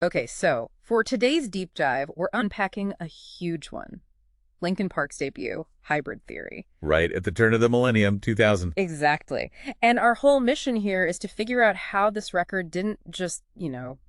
Okay, so for today's deep dive, we're unpacking a huge one. Linkin Park's debut, Hybrid Theory. Right at the turn of the millennium, 2000. Exactly. And our whole mission here is to figure out how this record didn't just,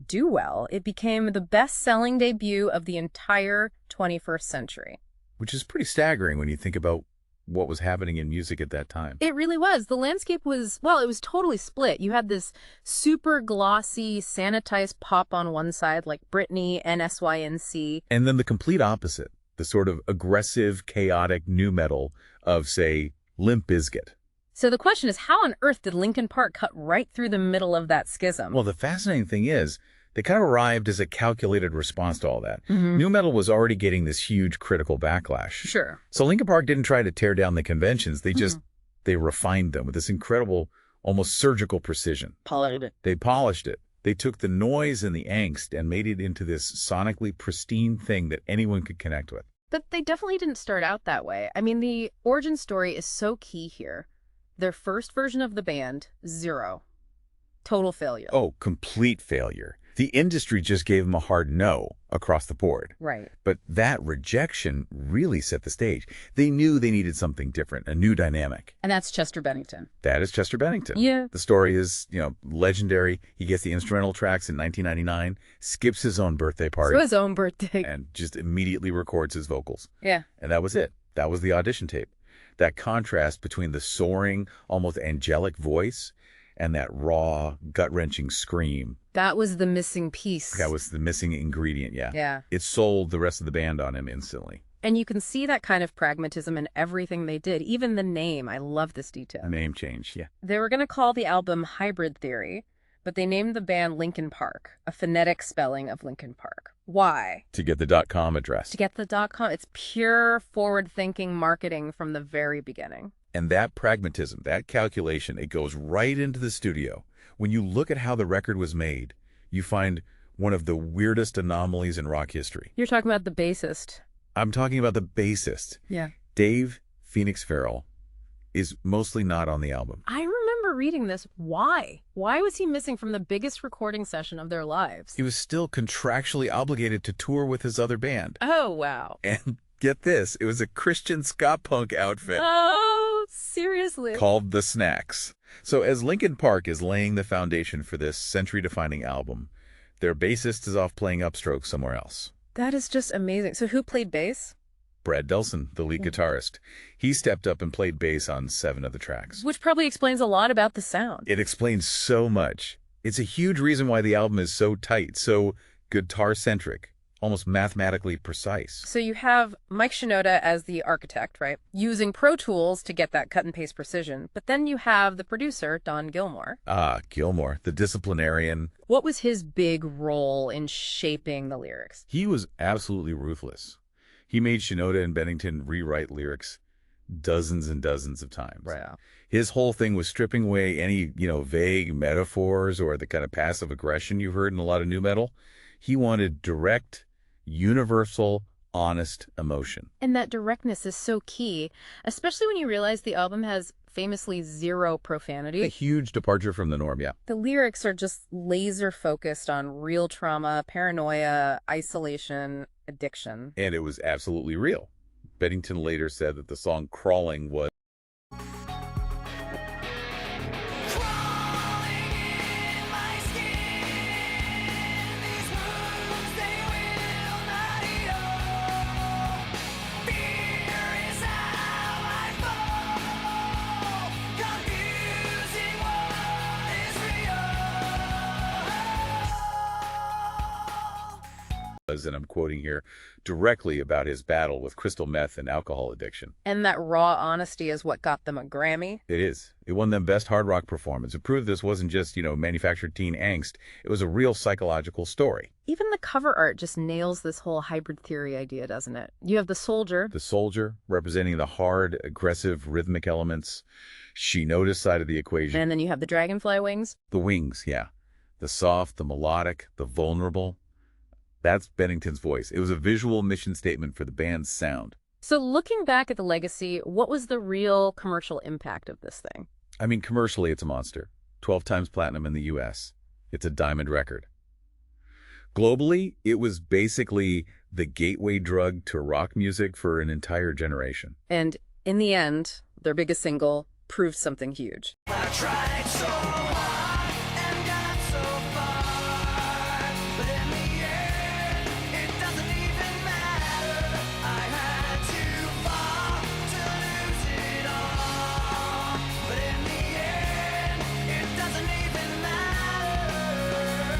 do well. It became the best-selling debut of the entire 21st century. Which is pretty staggering when you think about what was happening in music at that time. It really was. The landscape was, well, it was totally split. You had this super glossy, sanitized pop on one side, like Britney and SYNC. And then the complete opposite, the sort of aggressive, chaotic nu metal of, say, Limp Bizkit. So the question is, how on earth did Linkin Park cut right through the middle of that schism? Well, the fascinating thing is, they kind of arrived as a calculated response to all that. Mhm. Nu metal was already getting this huge critical backlash. Sure. So Linkin Park didn't try to tear down the conventions. They refined them with this incredible, almost surgical precision. Polished it. They polished it. They took the noise and the angst and made it into this sonically pristine thing that anyone could connect with. But they definitely didn't start out that way. I mean, the origin story is so key here. Their first version of the band, Zero. Total failure. Oh, complete failure. The industry just gave them a hard no across the board. Right. But that rejection really set the stage. They knew they needed something different, a new dynamic. And that's Chester Bennington. That is Chester Bennington. Yeah. The story is, legendary. He gets the instrumental tracks in 1999, skips his own birthday party, So his own birthday. and just immediately records his vocals. Yeah. And that was it. That was the audition tape. That contrast between the soaring, almost angelic voice and that raw, gut-wrenching scream. That was the missing piece. That was the missing ingredient, yeah. Yeah. It sold the rest of the band on him instantly. And you can see that kind of pragmatism in everything they did. Even the name. I love this detail. Name change, yeah. They were going to call the album Hybrid Theory, but they named the band Linkin Park, a phonetic spelling of Linkin Park. Why? To get the .com address. To get the .com. It's pure forward-thinking marketing from the very beginning. And that pragmatism, that calculation, it goes right into the studio. When you look at how the record was made, you find one of the weirdest anomalies in rock history. You're talking about the bassist. I'm talking about the bassist. Yeah. Dave Phoenix Farrell is mostly not on the album. I remember reading this. Why? Why was he missing from the biggest recording session of their lives? He was still contractually obligated to tour with his other band. Oh, wow. And get this, it was a Christian ska punk outfit. Oh, seriously? Called The Snacks. So as Linkin Park is laying the foundation for this century-defining album, their bassist is off playing upstrokes somewhere else. That is just amazing. So who played bass? Brad Delson, the lead guitarist. He stepped up and played bass on 7 of the tracks. Which probably explains a lot about the sound. It explains so much. It's a huge reason why the album is so tight, so guitar-centric, almost mathematically precise. So you have Mike Shinoda as the architect, right? Using Pro Tools to get that cut and paste precision. But then you have the producer, Don Gilmore. Ah, Gilmore, the disciplinarian. What was his big role in shaping the lyrics? He was absolutely ruthless. He made Shinoda and Bennington rewrite lyrics dozens and dozens of times. Right. His whole thing was stripping away any, vague metaphors or the kind of passive aggression you heard in a lot of nu metal. He wanted direct, universal, honest emotion. And that directness is so key, especially when you realize the album has famously zero profanity. A huge departure from the norm, yeah. The lyrics are just laser focused on real trauma, paranoia, isolation, addiction. And it was absolutely real. Bennington later said that the song Crawling was and I'm quoting here, directly about his battle with crystal meth and alcohol addiction. And that raw honesty is what got them a Grammy. It is. It won them Best Hard Rock Performance. It proved this wasn't just, manufactured teen angst. It was a real psychological story. Even the cover art just nails this whole hybrid theory idea, doesn't it? You have the soldier. The soldier, representing the hard, aggressive, rhythmic elements. Shinoda's side of the equation. And then you have the dragonfly wings. The wings, yeah. The soft, the melodic, the vulnerable. That's Bennington's voice. It was a visual mission statement for the band's sound. So looking back at the legacy, what was the real commercial impact of this thing? I mean, commercially, it's a monster. 12 times platinum in the U.S. It's a diamond record. Globally, it was basically the gateway drug to rock music for an entire generation. And in the end, their biggest single proved something huge. I tried so hard and got so far, but in the end, it doesn't even matter. I had to fall to lose it all, but in the end, it doesn't even matter.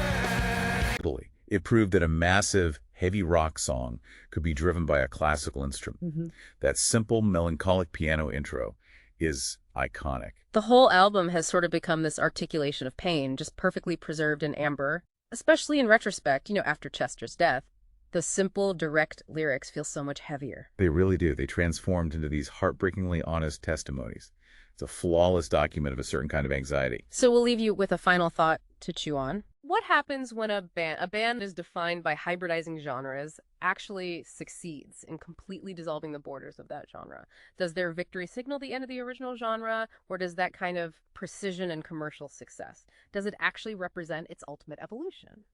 Totally. It proved that a massive, heavy rock song could be driven by a classical instrument. That simple, melancholic piano intro is iconic. The whole album has sort of become this articulation of pain, just perfectly preserved in amber, especially in retrospect, after Chester's death. The simple, direct lyrics feel so much heavier. They really do. They transformed into these heartbreakingly honest testimonies. It's a flawless document of a certain kind of anxiety. So we'll leave you with a final thought to chew on. What happens when a band is defined by hybridizing genres, actually succeeds in completely dissolving the borders of that genre? Does their victory signal the end of the original genre, or does that kind of precision and commercial success, does it actually represent its ultimate evolution?